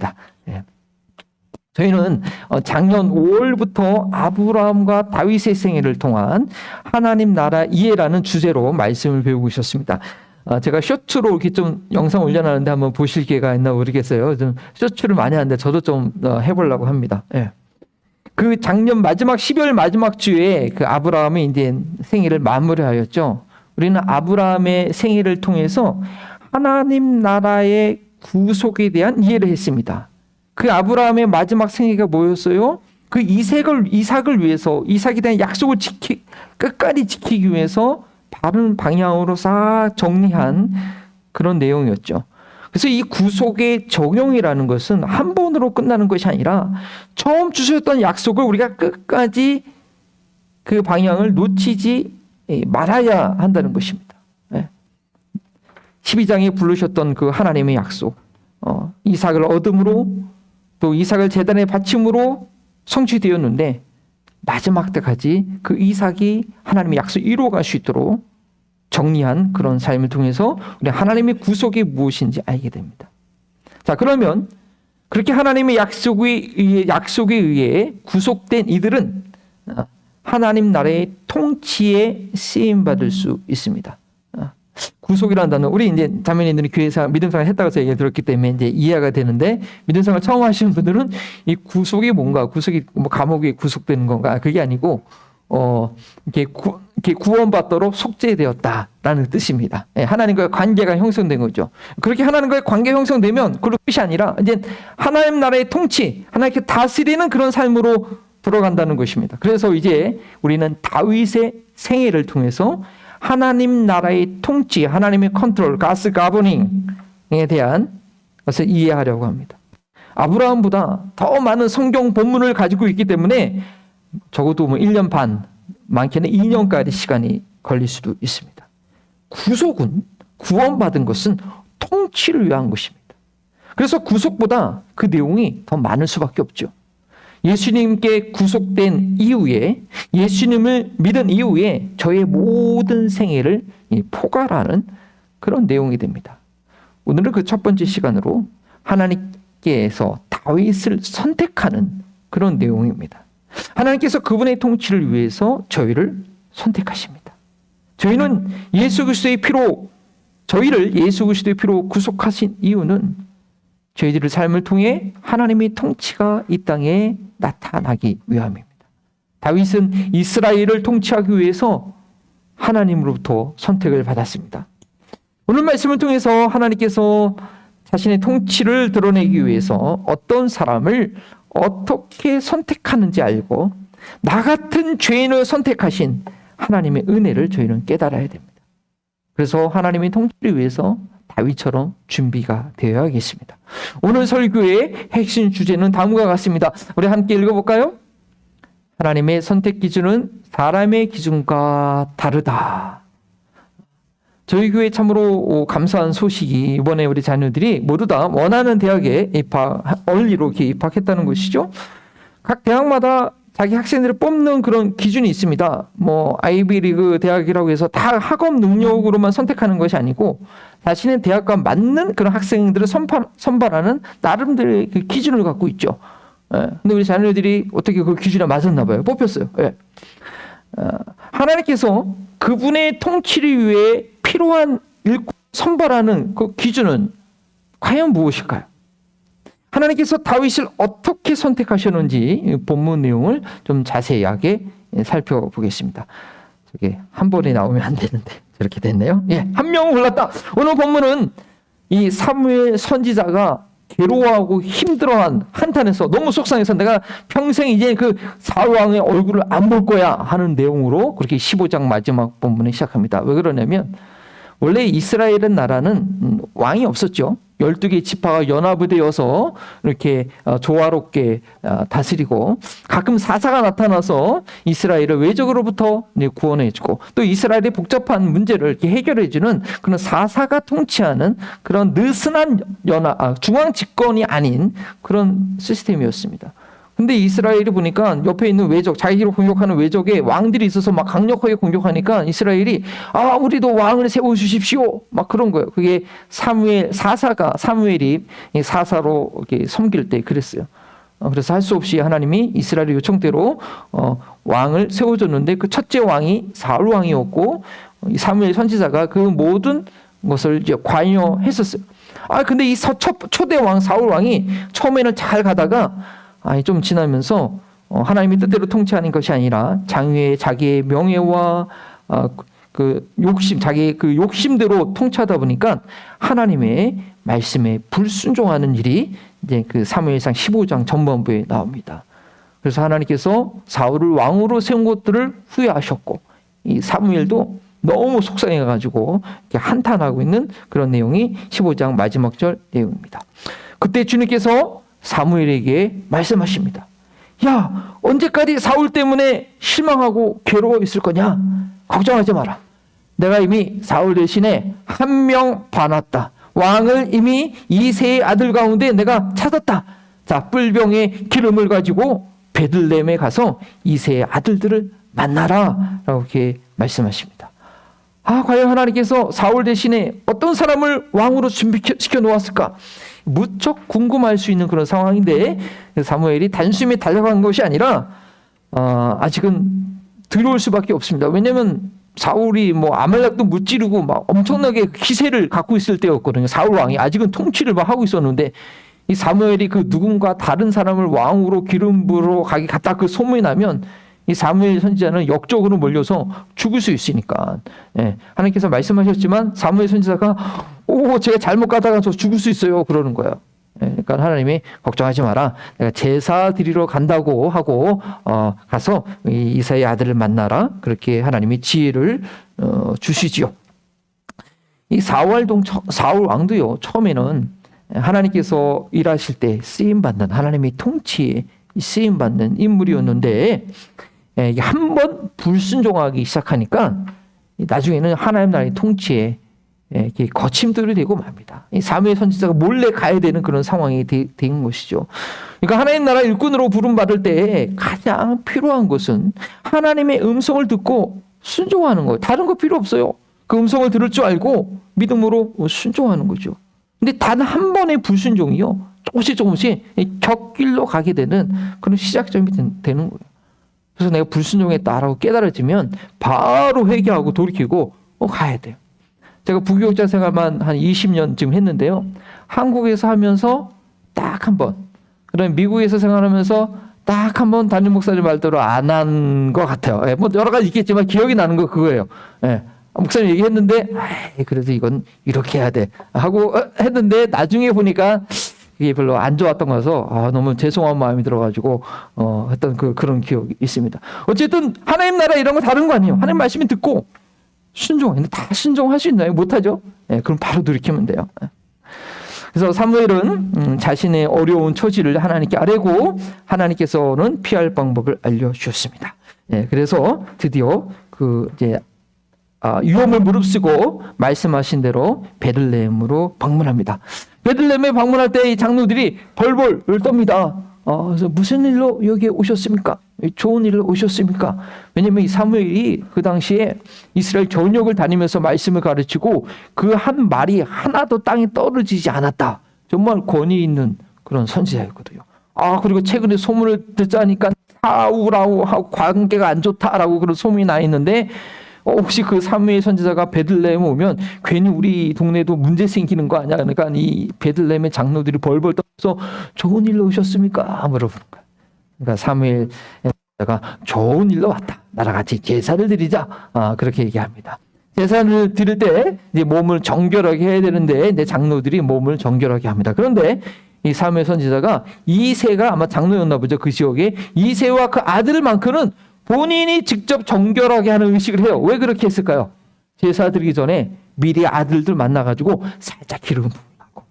합니다. 예. 저희는 작년 5월부터 아브라함과 다윗의 생애를 통한 하나님 나라 이해라는 주제로 말씀을 배우고 있었습니다. 제가 쇼츠로 이렇게 좀 영상 올려놨는데 한번 보실 기회가 있나 모르겠어요. 좀 쇼츠를 많이 하는데 저도 좀 해보려고 합니다. 예. 그 작년 마지막 12월 마지막 주에 그 아브라함의 이제 생애를 마무리하였죠. 우리는 아브라함의 생애를 통해서 하나님 나라의 구속에 대한 이해를 했습니다. 그 아브라함의 마지막 생애가 뭐였어요? 그 이삭을 위해서, 이삭에 대한 약속을 끝까지 지키기 위해서 바른 방향으로 싹 정리한 그런 내용이었죠. 그래서 이 구속의 적용이라는 것은 한 번으로 끝나는 것이 아니라 처음 주셨던 약속을 우리가 끝까지 그 방향을 놓치지 말아야 한다는 것입니다. 12장에 부르셨던 그 하나님의 약속, 이삭을 얻음으로 또 이삭을 제단에 바침으로 성취되었는데 마지막 때까지 그 이삭이 하나님의 약속 이루어갈 수 있도록 정리한 그런 삶을 통해서 우리 하나님의 구속이 무엇인지 알게 됩니다. 자, 그러면 그렇게 하나님의 약속에 의해 구속된 이들은 하나님 나라의 통치에 쓰임받을 수 있습니다. 구속이라는 단어, 우리 이제 자매님들이 교회에서 믿음생활 했다고 해서 얘기 들었기 때문에 이제 이해가 되는데, 믿음생활 처음 하시는 분들은 이 구속이 뭔가, 구속이 뭐 감옥에 구속되는 건가, 그게 아니고, 이렇게 구원받도록 속죄되었다라는 뜻입니다. 예, 하나님과의 관계가 형성된 거죠. 그렇게 하나님과의 관계가 형성되면 그런 뜻이 아니라 이제 하나님 나라의 통치, 하나님께 다스리는 그런 삶으로 들어간다는 것입니다. 그래서 이제 우리는 다윗의 생애를 통해서 하나님 나라의 통치, 하나님의 컨트롤, 가스 가버닝에 대한 것을 이해하려고 합니다. 아브라함보다 더 많은 성경 본문을 가지고 있기 때문에 적어도 1년 반, 많게는 2년까지 시간이 걸릴 수도 있습니다. 구속은, 구원받은 것은 통치를 위한 것입니다. 그래서 구속보다 그 내용이 더 많을 수밖에 없죠. 예수님께 구속된 이후에, 예수님을 믿은 이후에 저의 모든 생애를 포괄하는 그런 내용이 됩니다. 오늘은 그 첫 번째 시간으로 하나님께서 다윗을 선택하는 그런 내용입니다. 하나님께서 그분의 통치를 위해서 저희를 선택하십니다. 저희는 예수 그리스도의 피로, 저희를 예수 그리스도의 피로 구속하신 이유는 저희들의 삶을 통해 하나님의 통치가 이 땅에 나타나기 위함입니다. 다윗은 이스라엘을 통치하기 위해서 하나님으로부터 선택을 받았습니다. 오늘 말씀을 통해서 하나님께서 자신의 통치를 드러내기 위해서 어떤 사람을 어떻게 선택하는지 알고 나 같은 죄인을 선택하신 하나님의 은혜를 저희는 깨달아야 됩니다. 그래서 하나님의 통치를 위해서 다윗처럼 준비가 되어야겠습니다. 오늘 설교의 핵심 주제는 다음과 같습니다. 우리 함께 읽어볼까요? 하나님의 선택 기준은 사람의 기준과 다르다. 저희 교회 참으로 감사한 소식이 이번에 우리 자녀들이 모두 다 원하는 대학에 얼리로 이렇게 입학했다는 것이죠. 각 대학마다 자기 학생들을 뽑는 그런 기준이 있습니다. 뭐 아이비리그 대학이라고 해서 다 학업 능력으로만 선택하는 것이 아니고 자신의 대학과 맞는 그런 학생들을 선발하는 나름대로의 그 기준을 갖고 있죠. 근데 우리 자녀들이 어떻게 그 기준에 맞았나 봐요. 뽑혔어요. 하나님께서 그분의 통치를 위해 필요한 일꾼 선발하는 그 기준은 과연 무엇일까요? 하나님께서 다윗을 어떻게 선택하셨는지 본문 내용을 좀 자세하게 살펴보겠습니다. 저게 한 번에 나오면 안 되는데 저렇게 됐네요. 한 명은 골랐다. 오늘 본문은 이 사무엘 선지자가 괴로워하고 힘들어한 한탄해서 너무 속상해서 내가 평생 이제 그 사울왕의 얼굴을 안 볼 거야 하는 내용으로 그렇게 15장 마지막 본문에 시작합니다. 왜 그러냐면 원래 이스라엘은 나라는 왕이 없었죠. 12개의 지파가 연합이 되어서 이렇게 조화롭게 다스리고 가끔 사사가 나타나서 이스라엘을 외적으로부터 구원해주고 또 이스라엘의 복잡한 문제를 이렇게 해결해주는 그런 사사가 통치하는 그런 느슨한 중앙 집권이 아닌 그런 시스템이었습니다. 근데 이스라엘이 보니까 옆에 있는 외적, 자기를 공격하는 외적에 왕들이 있어서 막 강력하게 공격하니까 이스라엘이 우리도 왕을 세워 주십시오. 막 그런 거예요. 그게 사무엘이 사사로 이렇게 섬길 때 그랬어요. 그래서 할 수 없이 하나님이 이스라엘의 요청대로 왕을 세워줬는데 그 첫째 왕이 사울 왕이었고 사무엘 선지자가 그 모든 것을 이제 관여했었어요. 근데 이 초대 왕 사울 왕이 처음에는 잘 가다가 좀 지나면서 하나님의 뜻대로 통치하는 것이 아니라 장외의 자기의 명예와 그 욕심, 자기의 그 욕심대로 통치하다 보니까 하나님의 말씀에 불순종하는 일이 이제 그 사무엘상 15장 전반부에 나옵니다. 그래서 하나님께서 사울을 왕으로 세운 것들을 후회하셨고 이 사무엘도 너무 속상해가지고 한탄하고 있는 그런 내용이 15장 마지막 절 내용입니다. 그때 주님께서 사무엘에게 말씀하십니다. 야, 언제까지 사울 때문에 실망하고 괴로워 있을 거냐? 걱정하지 마라. 내가 이미 사울 대신에 한 명 봐놨다. 왕을 이미 이새의 아들 가운데 내가 찾았다. 자, 뿔병에 기름을 가지고 베들레헴에 가서 이새의 아들들을 만나라. 라고 이렇게 말씀하십니다. 과연 하나님께서 사울 대신에 어떤 사람을 왕으로 준비시켜 놓았을까? 무척 궁금할 수 있는 그런 상황인데 사무엘이 단숨에 달려간 것이 아니라 아직은 들어올 수밖에 없습니다. 왜냐하면 사울이 아말렉도 무찌르고 막 엄청나게 기세를 갖고 있을 때였거든요. 사울 왕이 아직은 통치를 막 하고 있었는데 이 사무엘이 그 누군가 다른 사람을 왕으로 기름 부으러 갔다 그 소문이 나면 이 사무엘 선지자는 역적으로 몰려서 죽을 수 있으니까. 하나님께서 말씀하셨지만 사무엘 선지자가 제가 잘못 가다가 저 죽을 수 있어요. 그러는 거예요. 그러니까 하나님이 걱정하지 마라. 내가 제사 드리러 간다고 하고 가서 이사의 아들을 만나라. 그렇게 하나님이 지혜를 주시지요. 이 사울 왕도요. 처음에는 하나님께서 일하실 때 쓰임받는 하나님의 통치에 쓰임받는 인물이었는데 이게 한번 불순종하기 시작하니까 나중에는 하나님 나라의 통치에 이렇게 거침들이 되고 맙니다. 이 사무엘 선지자가 몰래 가야 되는 그런 상황이 된 것이죠. 그러니까 하나님 나라 일꾼으로 부름받을 때 가장 필요한 것은 하나님의 음성을 듣고 순종하는 거예요. 다른 거 필요 없어요. 그 음성을 들을 줄 알고 믿음으로 순종하는 거죠. 근데 단 한 번의 불순종이요. 조금씩 곁길로 가게 되는 그런 시작점이 되는 거예요. 그래서 내가 불순종했다라고 깨달아지면 바로 회개하고 돌이키고 가야 돼요. 제가 부교육자 생활만 한 20년쯤 했는데요. 한국에서 하면서 딱 한 번, 그다음에 미국에서 생활하면서 딱 한 번 담임 목사님 말대로 안 한 것 같아요. 여러 가지 있겠지만 기억이 나는 거 그거예요. 목사님 얘기했는데 그래도 이건 이렇게 해야 돼 하고 했는데 나중에 보니까 이게 별로 안 좋았던 거라서 너무 죄송한 마음이 들어가지고 했던 그런 기억이 있습니다. 어쨌든 하나님 나라 이런 거 다른 거 아니에요. 하나님 말씀이 듣고 순종했는데 다 순종할 수 있나요? 못하죠. 그럼 바로 돌이키면 돼요. 그래서 사무엘은 자신의 어려운 처지를 하나님께 아뢰고 하나님께서는 피할 방법을 알려주셨습니다. 그래서 드디어 위험을 무릅쓰고 말씀하신 대로 베들레헴으로 방문합니다. 베들레헴에 방문할 때 이 장로들이 벌벌 떱니다. 그래서 무슨 일로 여기에 오셨습니까? 좋은 일로 오셨습니까? 왜냐하면 이 사무엘이 그 당시에 이스라엘 전역을 다니면서 말씀을 가르치고 그 한 말이 하나도 땅에 떨어지지 않았다. 정말 권위 있는 그런 선지자였거든요. 그리고 최근에 소문을 듣자니까 사울하고 관계가 안 좋다라고 그런 소문이 나 있는데 혹시 그 사무엘 선지자가 베들레헴 오면 괜히 우리 동네도 문제 생기는 거 아니야? 그러니까 이 베들레헴의 장로들이 벌벌 떠서 좋은 일로 오셨습니까? 물어보는 거야. 그러니까 사무엘 선지자가 좋은 일로 왔다. 나랑 같이 제사를 드리자. 그렇게 얘기합니다. 제사를 드릴 때 이제 몸을 정결하게 해야 되는데 이제 장로들이 몸을 정결하게 합니다. 그런데 이 사무엘 선지자가 이새가 아마 장로였나 보죠. 그 지역에 이새와 그 아들만큼은 본인이 직접 정결하게 하는 의식을 해요. 왜 그렇게 했을까요? 제사 드리기 전에 미리 아들들 만나가지고 살짝 기름 부으라고.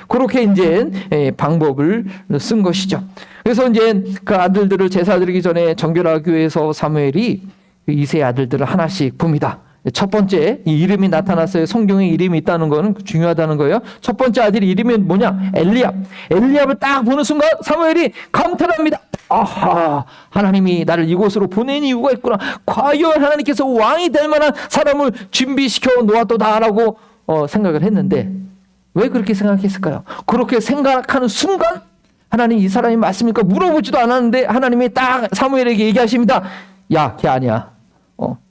그렇게 이제 방법을 쓴 것이죠. 그래서 이제 그 아들들을 제사 드리기 전에 정결하기 위해서 사무엘이 이세 아들들을 하나씩 봅니다. 첫 번째, 이 이름이 나타났어요. 성경에 이름이 있다는 거는 중요하다는 거예요. 첫 번째 아들이 이름이 뭐냐? 엘리압. 엘리압을 딱 보는 순간 사무엘이 감탄합니다. 아하, 하나님이 나를 이곳으로 보낸 이유가 있구나. 과연 하나님께서 왕이 될 만한 사람을 준비시켜 놓았도다라고 생각을 했는데 왜 그렇게 생각했을까요? 그렇게 생각하는 순간 하나님 이 사람이 맞습니까? 물어보지도 않았는데 하나님이 딱 사무엘에게 얘기하십니다. 야, 걔 아니야.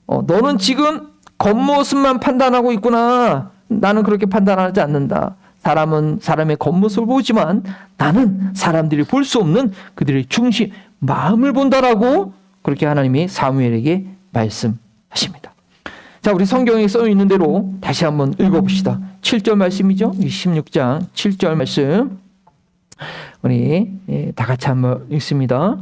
너는 지금 겉모습만 판단하고 있구나. 나는 그렇게 판단하지 않는다. 사람은 사람의 겉모습을 보지만 나는 사람들이 볼 수 없는 그들의 중심, 마음을 본다라고 그렇게 하나님이 사무엘에게 말씀하십니다. 자, 우리 성경에 써 있는 대로 다시 한번 읽어봅시다. 7절 말씀이죠. 16장 7절 말씀. 우리 다 같이 한번 읽습니다.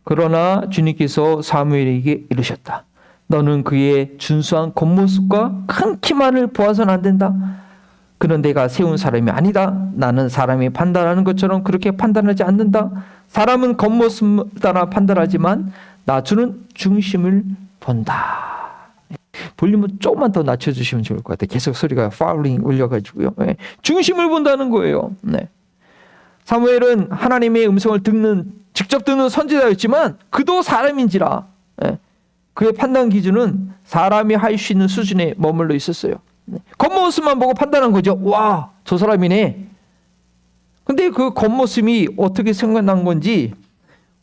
그러나 주님께서 사무엘에게 이르셨다. 너는 그의 준수한 겉모습과 큰 키만을 보아서는 안 된다. 그는 내가 세운 사람이 아니다. 나는 사람이 판단하는 것처럼 그렇게 판단하지 않는다. 사람은 겉모습 따라 판단하지만 나 주는 중심을 본다. 볼륨을 조금만 더 낮춰주시면 좋을 것 같아요. 계속 소리가 파울링 울려가지고요. 네. 중심을 본다는 거예요. 네. 사무엘은 하나님의 음성을 직접 듣는 선지자였지만 그도 사람인지라 그의 판단 기준은 사람이 할 수 있는 수준에 머물러 있었어요. 겉모습만 보고 판단한 거죠. 와, 저 사람이네. 근데 그 겉모습이 어떻게 생각난 건지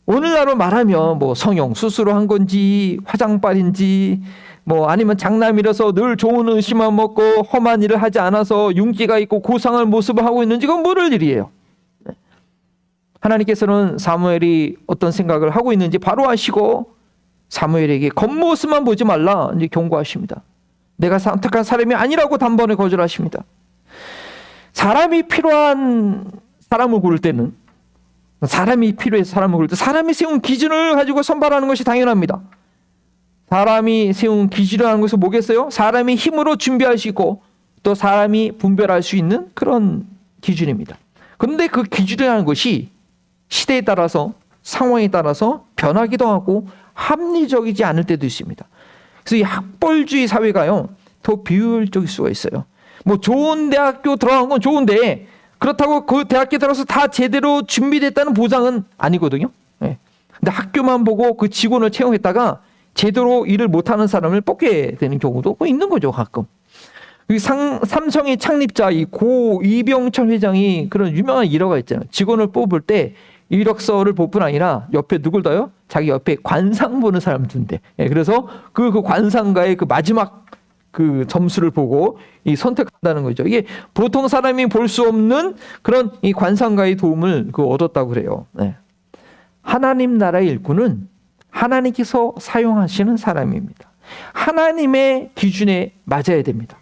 오늘날로 말하면 뭐 성형 수술을 한 건지 화장빨인지 뭐 아니면 장남이라서 늘 좋은 음식만 먹고 험한 일을 하지 않아서 윤기가 있고 고상한 모습을 하고 있는지 그건 모를 일이에요. 하나님께서는 사무엘이 어떤 생각을 하고 있는지 바로 아시고 사무엘에게 겉모습만 보지 말라 이제 경고하십니다. 내가 선택한 사람이 아니라고 단번에 거절하십니다. 사람이 필요한 사람을 고를 때는 사람이 필요해서 사람을 고를 때 사람이 세운 기준을 가지고 선발하는 것이 당연합니다. 사람이 세운 기준이라는 것은 뭐겠어요? 사람이 힘으로 준비할 수 있고 또 사람이 분별할 수 있는 그런 기준입니다. 그런데 그 기준이라는 것이 시대에 따라서 상황에 따라서 변하기도 하고 합리적이지 않을 때도 있습니다. 그래서 이 학벌주의 사회가요 더 비효율적일 수가 있어요. 뭐 좋은 대학교 들어간 건 좋은데 그렇다고 그 대학교 들어서 다 제대로 준비됐다는 보장은 아니거든요. 네. 근데 학교만 보고 그 직원을 채용했다가 제대로 일을 못하는 사람을 뽑게 되는 경우도 있는 거죠, 가끔. 삼성의 창립자 이 고 이병철 회장이 그런 유명한 일화가 있잖아요. 직원을 뽑을 때 이력서를 볼 뿐 아니라 옆에 누굴 둬요? 자기 옆에 관상 보는 사람을 둔대. 예, 그래서 그 관상가의 그 마지막 그 점수를 보고 이 선택한다는 거죠. 이게 보통 사람이 볼 수 없는 그런 이 관상가의 도움을 얻었다고 그래요. 네. 하나님 나라의 일꾼은 하나님께서 사용하시는 사람입니다. 하나님의 기준에 맞아야 됩니다.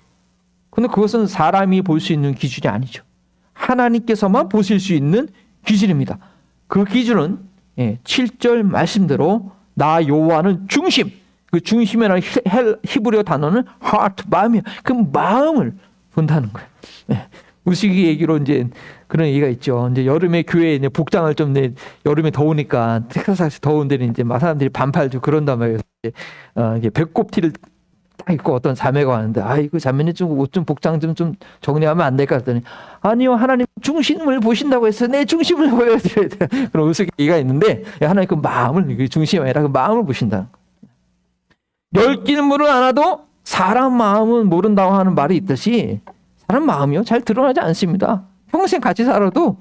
그런데 그것은 사람이 볼 수 있는 기준이 아니죠. 하나님께서만 보실 수 있는 기준입니다. 그 기준은 7절 말씀대로 나 여호와는 중심, 그 중심이라는 히브리어 단어는 heart, 마음이에요. 그 마음을 본다는 거예요. 네. 우스기 얘기로 이제 그런 얘기가 있죠. 이제 여름에 교회에 이제 복장을 좀 여름에 더우니까 텍사스 더운 데는 이제 막 사람들이 반팔도 그런단 말이에요. 이게 배꼽 티를 딱 입고 어떤 자매가 왔는데 아이고 자매님 좀 옷 좀 복장 좀 정리하면 안 될까 했더니 아니요 하나님 중심을 보신다고 해서 내 중심을 보여드려야 돼. 그런 우스기가 있는데 하나님 그 마음을 중심이 아니라 그 마음을 보신다는 거예요. 멸기는 물을 알아도 사람 마음은 모른다고 하는 말이 있듯이 사람 마음이요 잘 드러나지 않습니다. 평생 같이 살아도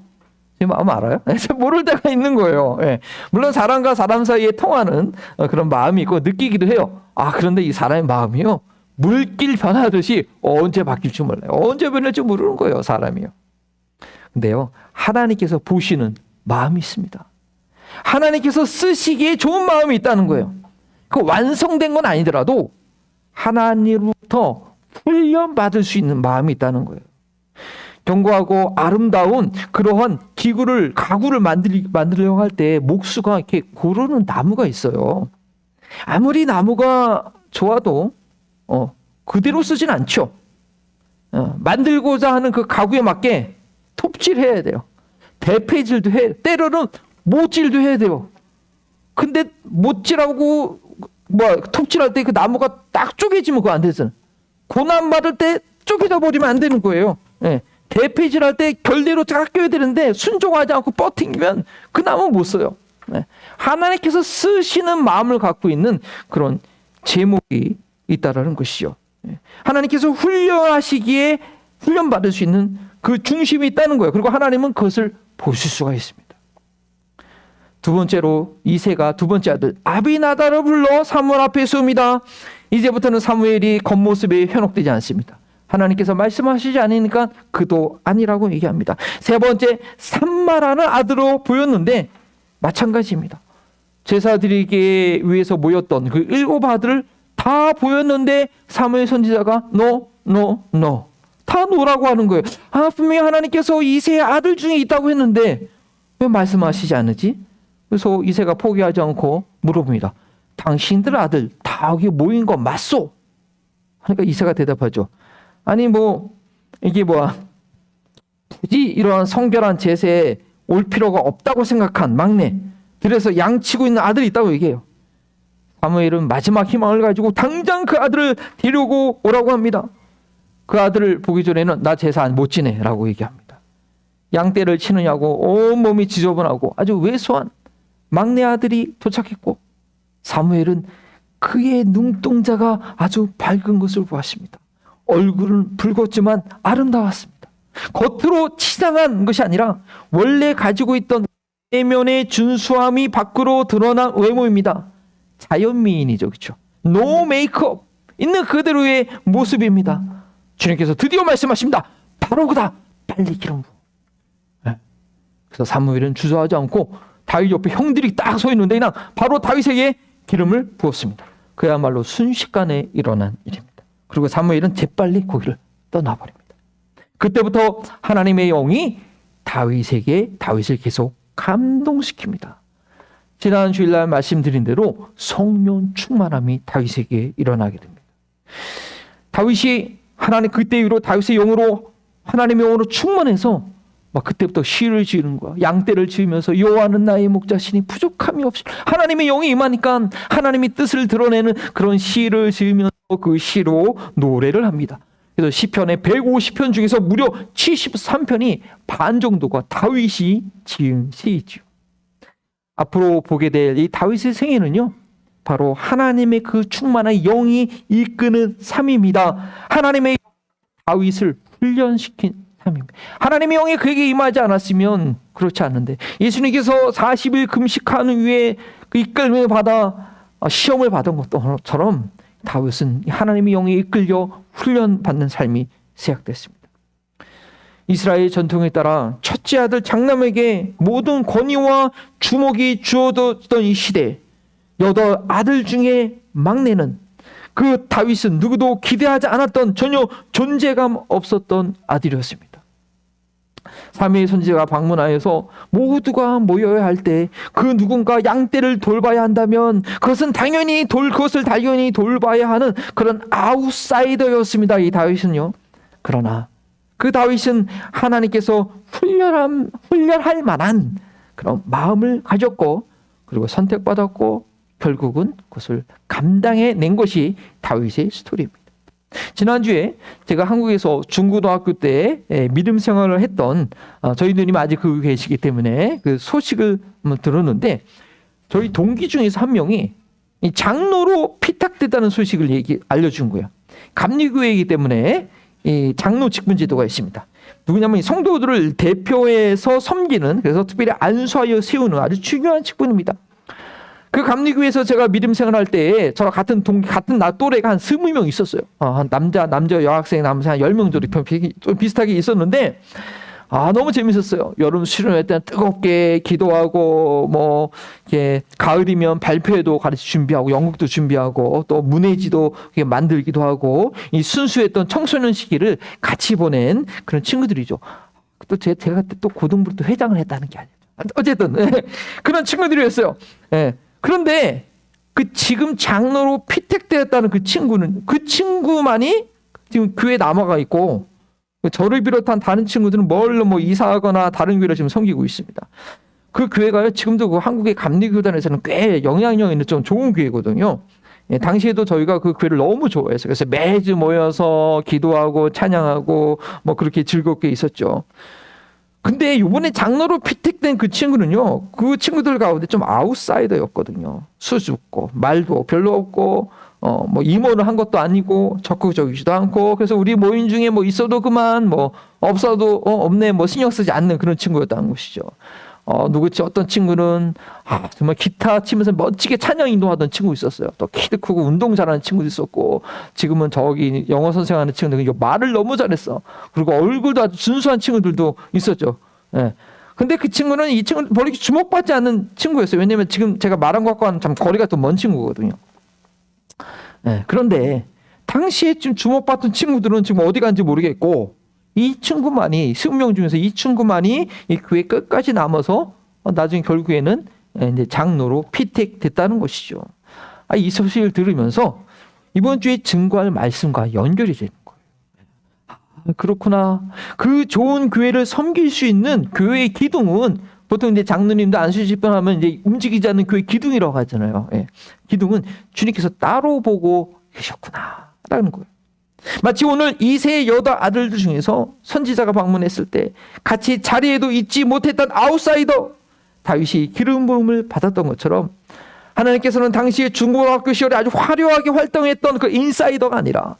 제 마음 알아요? 잘 모를 때가 있는 거예요. 예. 물론 사람과 사람 사이에 통하는 그런 마음이 있고 느끼기도 해요. 아 그런데 이 사람의 마음이요 물길 변하듯이 언제 바뀔지 몰라요. 언제 변할지 모르는 거예요, 사람이요. 근데요 하나님께서 보시는 마음이 있습니다. 하나님께서 쓰시기에 좋은 마음이 있다는 거예요. 그 완성된 건 아니더라도 하나님으로부터 훈련받을 수 있는 마음이 있다는 거예요. 견고하고 아름다운 그러한 가구를 만들려고 할 때 목수가 이렇게 고르는 나무가 있어요. 아무리 나무가 좋아도 그대로 쓰진 않죠. 만들고자 하는 그 가구에 맞게 톱질해야 돼요. 대패질도 때로는 못질도 해야 돼요. 근데 못질하고 톱질할 때 그 나무가 딱 쪼개지면 그거 안 되잖아요. 고난 받을 때 쪼개져 버리면 안 되는 거예요. 네. 대패질할 때 결대로 깎여야 되는데 순종하지 않고 버팅기면 그 나무 못 써요. 하나님께서 쓰시는 마음을 갖고 있는 그런 제목이 있다라는 것이죠. 하나님께서 훈련하시기에 훈련받을 수 있는 그 중심이 있다는 거예요. 그리고 하나님은 그것을 보실 수가 있습니다. 두 번째로 이새가 두 번째 아들 아비나답을 불러 사무엘 앞에 세웁니다. 이제부터는 사무엘이 겉모습에 현혹되지 않습니다. 하나님께서 말씀하시지 않으니까 그도 아니라고 얘기합니다. 세 번째 삼마라는 아들로 보였는데 마찬가지입니다. 제사드리기 위해서 모였던 그 7 아들을 다 보였는데 사무엘 선지자가 no 다 노라고 하는 거예요. 분명히 하나님께서 이새의 아들 중에 있다고 했는데 왜 말씀하시지 않으지? 그래서 이새가 포기하지 않고 물어봅니다. 당신들 아들 다 여기 모인 거 맞소? 그러니까 이새가 대답하죠. 아니 이게 굳이 이러한 성결한 제사에 올 필요가 없다고 생각한 막내, 그래서 양치고 있는 아들이 있다고 얘기해요. 사무엘은 마지막 희망을 가지고 당장 그 아들을 데리고 오라고 합니다. 그 아들을 보기 전에는 나 제사 못 지내 라고 얘기합니다. 양떼를 치느냐고 온몸이 지저분하고 아주 왜소한 막내 아들이 도착했고, 사무엘은 그의 눈동자가 아주 밝은 것을 보았습니다. 얼굴은 붉었지만 아름다웠습니다. 겉으로 치장한 것이 아니라 원래 가지고 있던 내면의 준수함이 밖으로 드러난 외모입니다. 자연미인이죠. 그렇죠? 노 메이크업 있는 그대로의 모습입니다. 주님께서 드디어 말씀하십니다. 바로 그다. 빨리 기름 부어. 그래서 사무엘은 주저하지 않고 다윗 옆에 형들이 딱 서 있는데 그냥 바로 다윗에게 기름을 부었습니다. 그야말로 순식간에 일어난 일입니다. 그리고 사무엘은 재빨리 거기를 떠나버립니다. 그때부터 하나님의 영이 다윗을 계속 감동시킵니다. 지난 주일날 말씀드린 대로 성령 충만함이 다윗에게 일어나게 됩니다. 다윗이 그때 이후로 다윗의 영으로 하나님의 영으로 충만해서 그때부터 시를 지는 거야. 양떼를 지으면서 여호와는 나의 목자시니 부족함이 없이, 하나님의 영이 임하니까 하나님의 뜻을 드러내는 그런 시를 지으면서 그 시로 노래를 합니다. 그래서 시편의 150편 중에서 무려 73편이 반 정도가 다윗이 지은 시이죠. 앞으로 보게 될 이 다윗의 생애는요, 바로 하나님의 그 충만한 영이 이끄는 삶입니다. 하나님의 다윗을 훈련시킨 삶입니다. 하나님의 영이 그에게 임하지 않았으면 그렇지 않는데, 예수님께서 40일 금식한 후에 그 이끌림을 받아 시험을 받은 것처럼 다윗은 하나님의 영에 이끌려 훈련받는 삶이 시작됐습니다. 이스라엘 전통에 따라 첫째 아들 장남에게 모든 권위와 주목이 주어졌던 이 시대, 8 아들 중에 막내는 그 다윗은 누구도 기대하지 않았던, 전혀 존재감 없었던 아들이었습니다. 사무엘 선지자가 방문하여서 모두가 모여야 할 때 그 누군가 양떼를 돌봐야 한다면 그것을 당연히 돌봐야 하는 그런 아웃사이더였습니다. 이 다윗은요. 그러나 그 다윗은 하나님께서 훈련할 만한 그런 마음을 가졌고, 그리고 선택받았고, 결국은 그것을 감당해낸 것이 다윗의 스토리입니다. 지난주에 제가 한국에서 중고등학교 때 믿음 생활을 했던 저희 누님 아직 그 계시기 때문에 그 소식을 들었는데, 저희 동기 중에서 한 명이 장로로 피탁됐다는 소식을 알려준 거예요. 감리교회이기 때문에 이 장로 직분 제도가 있습니다. 누구냐면 성도들을 대표해서 섬기는, 그래서 특별히 안수하여 세우는 아주 중요한 직분입니다. 그 감리교회에서 제가 믿음 생활할 때 저랑 같은 또래가 한 20명 있었어요. 남자 여학생 남자 한 10명 정도 좀 비슷하게 있었는데, 너무 재밌었어요. 여름 수련회 때는 뜨겁게 기도하고, 이렇게 가을이면 발표회도 같이 준비하고, 연극도 준비하고, 또 문해지도 만들기도 하고, 이 순수했던 청소년 시기를 같이 보낸 그런 친구들이죠. 또 제가 그때 또 고등부로 또 회장을 했다는 게 아니에요. 어쨌든 그런 친구들이었어요. 그런데 그 지금 장로로 피택되었다는 그 친구만이 지금 교회에 남아가 있고, 저를 비롯한 다른 친구들은 멀리 이사하거나 다른 교회를 지금 섬기고 있습니다. 그 교회가요, 지금도 그 한국의 감리교단에서는 꽤 영향력 있는 좀 좋은 교회거든요. 당시에도 저희가 그 교회를 너무 좋아했어요. 그래서 매주 모여서 기도하고 찬양하고 그렇게 즐겁게 있었죠. 근데 이번에 장로로 피택된 그 친구는요, 그 친구들 가운데 좀 아웃사이더였거든요. 수줍고 말도 별로 없고 뭐 임원을 한 것도 아니고 적극적이지도 않고, 그래서 우리 모임 중에 뭐 있어도 그만, 뭐 없어도 없네, 뭐 신경 쓰지 않는 그런 친구였다는 것이죠. 누구지, 어떤 친구는 정말 기타 치면서 멋지게 찬양 인도하던 친구 있었어요. 또 키도 크고 운동 잘하는 친구도 있었고, 지금은 저기 영어 선생하는 친구들 말을 너무 잘했어. 그리고 얼굴도 아주 준수한 친구들도 있었죠. 예. 근데 그 친구는 이 친구는 별로 주목받지 않는 친구였어요. 왜냐면 지금 제가 말한 것과는 참 거리가 또 먼 친구거든요. 예. 그런데 당시에 좀 주목받던 친구들은 지금 어디 간지 모르겠고, 이 친구만이, 20명 중에서 이 친구만이 이 교회 끝까지 남아서 나중에 결국에는 이제 장로로 피택됐다는 것이죠. 이 소식을 들으면서 이번 주에 증거할 말씀과 연결이 되는 거예요. 그렇구나. 그 좋은 교회를 섬길 수 있는 교회의 기둥은, 보통 이제 장로님도 안수집회 하면 이제 움직이지 않는 교회 기둥이라고 하잖아요. 예. 기둥은 주님께서 따로 보고 계셨구나라는 거예요. 마치 오늘 이세 여다 아들들 중에서 선지자가 방문했을 때 같이 자리에도 있지 못했던 아웃사이더 다윗이 기름 부음을 받았던 것처럼, 하나님께서는 당시에 중고등학교 시절에 아주 화려하게 활동했던 그 인사이더가 아니라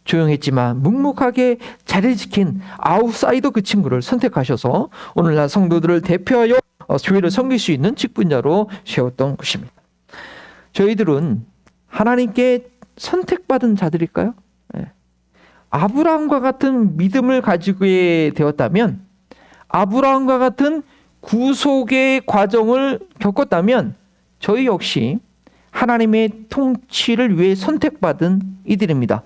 조용했지만 묵묵하게 자리를 지킨 아웃사이더 그 친구를 선택하셔서 오늘날 성도들을 대표하여 교회를 섬길 수 있는 직분자로 세웠던 것입니다. 저희들은 하나님께 선택받은 자들일까요? 아브라함과 같은 믿음을 가지게 되었다면, 아브라함과 같은 구속의 과정을 겪었다면, 저희 역시 하나님의 통치를 위해 선택받은 이들입니다.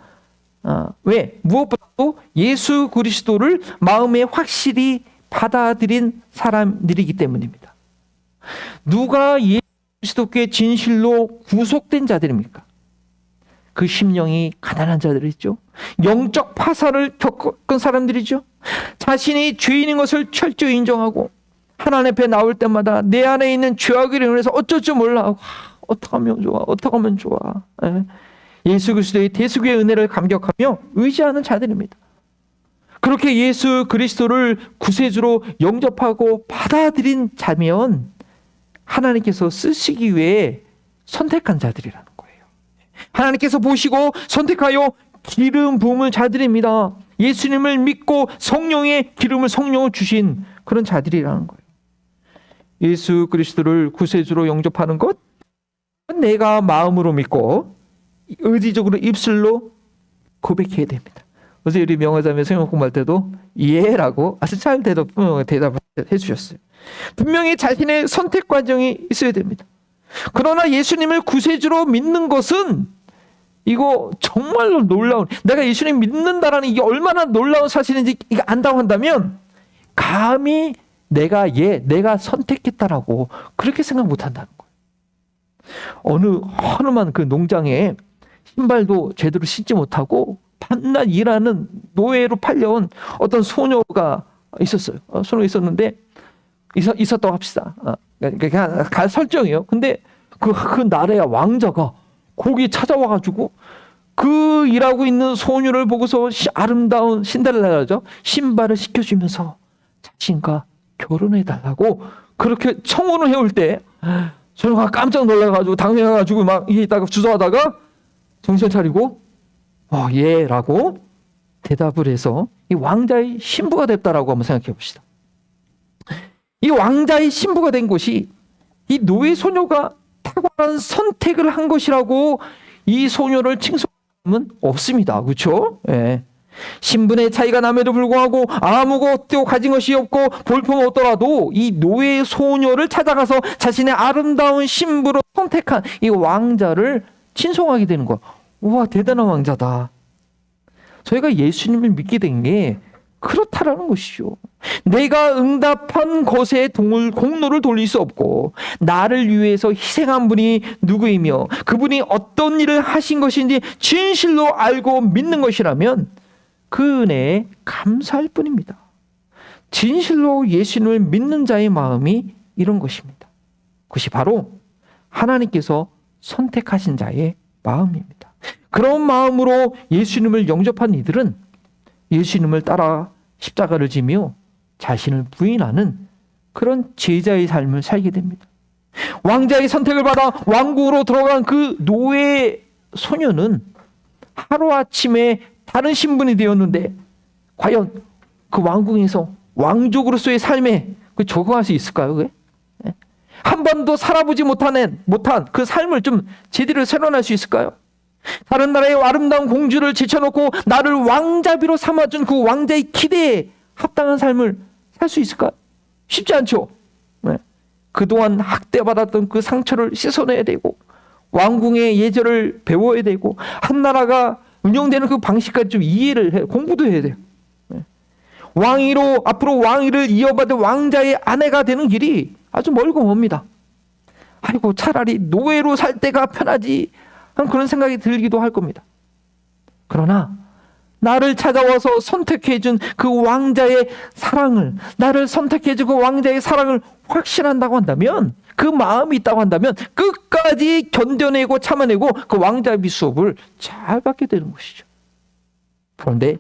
왜? 무엇보다도 예수 그리스도를 마음에 확실히 받아들인 사람들이기 때문입니다. 누가 예수 그리스도께 진실로 구속된 자들입니까? 그 심령이 가난한 자들이죠. 영적 파산을 겪은 사람들이죠. 자신이 죄인인 것을 철저히 인정하고 하나님 앞에 나올 때마다 내 안에 있는 죄악을 인해서 어쩔 줄 몰라. 어떻게 하면 좋아? 어떻게 하면 좋아? 예수 그리스도의 대속의 은혜를 감격하며 의지하는 자들입니다. 그렇게 예수 그리스도를 구세주로 영접하고 받아들인 자면 하나님께서 쓰시기 위해 선택한 자들이라는 거예요. 하나님께서 보시고 선택하여 기름 부음을 자들입니다. 예수님을 믿고 성령의 기름을, 성령을 주신 그런 자들이라는 거예요. 예수 그리스도를 구세주로 영접하는 것, 내가 마음으로 믿고 의지적으로 입술로 고백해야 됩니다. 어제 우리 명화자매 성경 공부할 때도 예라고 아주 잘 대답해 주셨어요. 분명히 자신의 선택 과정이 있어야 됩니다. 그러나 예수님을 구세주로 믿는 것은 이거 정말로 놀라운, 내가 예수님 믿는다라는 이게 얼마나 놀라운 사실인지 이거 안다고 한다면 감히 내가 선택했다라고 그렇게 생각 못 한다는 거예요. 어느 허름한 그 농장에 신발도 제대로 신지 못하고 밤낮 일하는 노예로 팔려온 어떤 소녀가 있었어요. 소녀가 있었는데 있었다고 합시다. 그냥 갈 설정이에요. 근데 그 나라의 왕자가 거기 찾아와가지고 그 일하고 있는 소녀를 보고서 아름다운 신데렐라죠. 신발을 시켜주면서 자신과 결혼해달라고 그렇게 청혼을 해올 때 소녀가 깜짝 놀라가지고 당황해가지고 막 이게 있다가 주저하다가 정신 차리고 예라고 대답을 해서 이 왕자의 신부가 됐다라고 한번 생각해 봅시다. 이 왕자의 신부가 된 것이 이 노예 소녀가 탁월한 선택을 한 것이라고 이 소녀를 칭송하면 없습니다. 그렇죠? 예. 신분의 차이가 남에도 불구하고 아무것도 가진 것이 없고 볼품 없더라도 이 노예 소녀를 찾아가서 자신의 아름다운 신부로 선택한 이 왕자를 칭송하게 되는 거야. 우와, 대단한 왕자다. 저희가 예수님을 믿게 된 게 그렇다라는 것이죠. 내가 응답한 것에 공로를 돌릴 수 없고 나를 위해서 희생한 분이 누구이며 그분이 어떤 일을 하신 것인지 진실로 알고 믿는 것이라면 그 은혜에 감사할 뿐입니다. 진실로 예수님을 믿는 자의 마음이 이런 것입니다. 그것이 바로 하나님께서 선택하신 자의 마음입니다. 그런 마음으로 예수님을 영접한 이들은 예수님을 따라 십자가를 지며 자신을 부인하는 그런 제자의 삶을 살게 됩니다. 왕자의 선택을 받아 왕국으로 들어간 그 노예 소녀는 하루아침에 다른 신분이 되었는데 과연 그 왕궁에서 왕족으로서의 삶에 적응할 수 있을까요? 그게? 한 번도 살아보지 못한 그 삶을 좀 제대로 실현할 수 있을까요? 다른 나라의 아름다운 공주를 제쳐놓고 나를 왕자비로 삼아준 그 왕자의 기대에 합당한 삶을 살 수 있을까? 쉽지 않죠. 그동안 학대받았던 그 상처를 씻어내야 되고 왕궁의 예절을 배워야 되고 한 나라가 운영되는 그 방식까지 좀 이해를 해 공부도 해야 돼요. 앞으로 왕위를 이어받을 왕자의 아내가 되는 길이 아주 멀고 멉니다. 아이고 차라리 노예로 살 때가 편하지 하는 그런 생각이 들기도 할 겁니다. 그러나 나를 찾아와서 선택해준 그 왕자의 사랑을, 나를 선택해준 그 왕자의 사랑을 확신한다고 한다면, 그 마음이 있다고 한다면 끝까지 견뎌내고 참아내고 그 왕자비 수업을 잘 받게 되는 것이죠. 그런데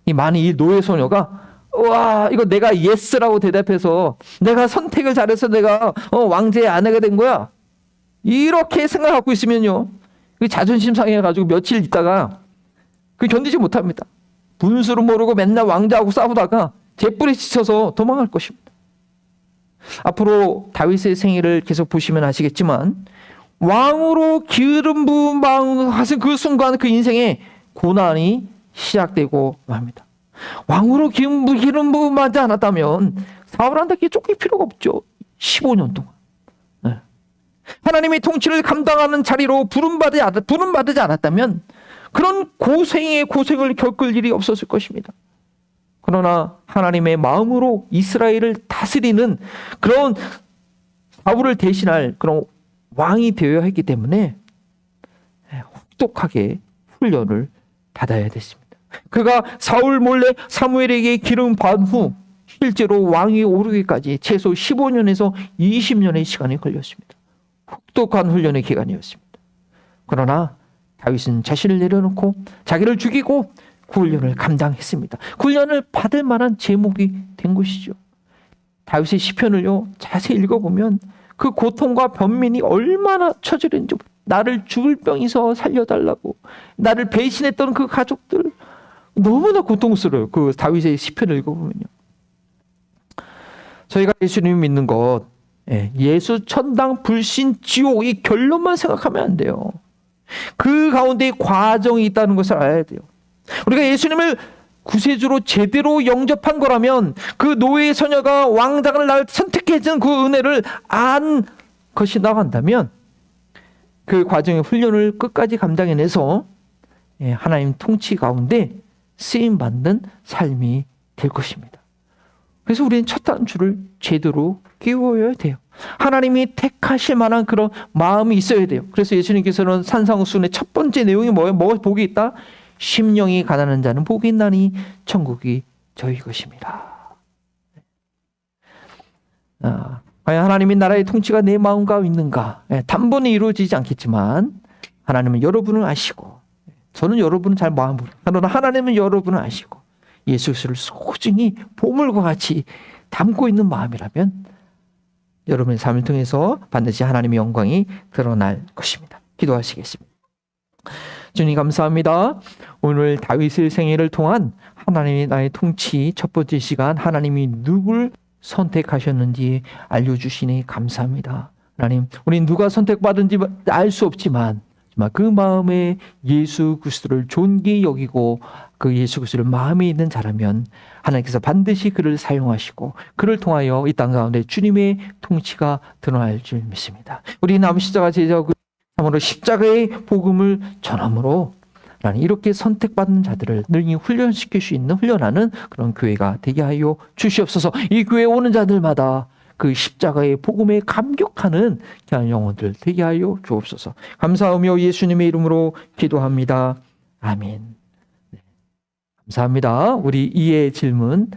이 노예 소녀가 와 이거 내가 예스라고 대답해서 내가 선택을 잘해서 내가 왕자의 아내가 된 거야 이렇게 생각하고 있으면요 자존심 상해가지고 며칠 있다가 견디지 못합니다. 분수를 모르고 맨날 왕자하고 싸우다가 재뿔에 지쳐서 도망갈 것입니다. 앞으로 다윗의 생애를 계속 보시면 아시겠지만 왕으로 기름 부음 하신 그 순간 그 인생에 고난이 시작되고 맙니다. 왕으로 기름 부음하지 않았다면 사울한테 쫓길 필요가 없죠. 15년 동안. 하나님의 통치를 감당하는 자리로 부름받지 않았다면 그런 고생의 고생을 겪을 일이 없었을 것입니다. 그러나 하나님의 마음으로 이스라엘을 다스리는 그런 사울을 대신할 그런 왕이 되어야 했기 때문에 혹독하게 훈련을 받아야 됐습니다. 그가 사울 몰래 사무엘에게 기름 받은 후 실제로 왕위에 오르기까지 최소 15년에서 20년의 시간이 걸렸습니다. 혹독한 훈련의 기간이었습니다. 그러나 다윗은 자신을 내려놓고 자기를 죽이고 그 훈련을 감당했습니다. 그 훈련을 받을 만한 제목이 된 것이죠. 다윗의 시편을요 자세히 읽어보면 그 고통과 변민이 얼마나 처절했는지, 나를 죽을 병에서 살려달라고 나를 배신했던 그 가족들 너무나 고통스러워요. 그 다윗의 시편을 읽어보면요. 저희가 예수님 믿는 것 예수 천당 불신 지옥 이 결론만 생각하면 안 돼요. 그 가운데 과정이 있다는 것을 알아야 돼요. 우리가 예수님을 구세주로 제대로 영접한 거라면 그 노예 소녀가 왕장을 날 선택해준 그 은혜를 안 것이 나간다면 그 과정의 훈련을 끝까지 감당해내서 하나님 통치 가운데 쓰임받는 삶이 될 것입니다. 그래서 우리는 첫 단추를 제대로 끼워야 돼요. 하나님이 택하실 만한 그런 마음이 있어야 돼요. 그래서 예수님께서는 산상수훈의 첫 번째 내용이 뭐예요? 뭐 복이 있다? 심령이 가난한 자는 복이 있나니 천국이 저희 것입니다. 과연 하나님의 나라의 통치가 내 마음과 있는가? 단번에 이루어지지 않겠지만 하나님은 여러분을 아시고 저는 여러분은 잘 마음을 모르고 그러나 하나님은 여러분을 아시고 예수 그리스도를 소중히 보물과 같이 담고 있는 마음이라면 여러분의 삶을 통해서 반드시 하나님의 영광이 드러날 것입니다. 기도하시겠습니다. 주님 감사합니다. 오늘 다윗의 생애를 통한 하나님의 나의 통치 첫 번째 시간 하나님이 누굴 선택하셨는지 알려주시니 감사합니다. 하나님 우리 누가 선택받은지 알 수 없지만 그 마음에 예수 그리스도를 존귀히 여기고 그 예수 그리스도를 마음에 있는 자라면 하나님께서 반드시 그를 사용하시고 그를 통하여 이 땅 가운데 주님의 통치가 드러날 줄 믿습니다. 우리 남은 십자가 제자 참으로 십자가의 복음을 전함으로 이렇게 선택받은 자들을 능히 훈련시킬 수 있는 훈련하는 그런 교회가 되게 하여 주시옵소서. 이 교회에 오는 자들마다 그 십자가의 복음에 감격하는 영혼들 되게 하여 주옵소서. 감사하며 예수님의 이름으로 기도합니다. 아멘. 감사합니다. 우리 이해 질문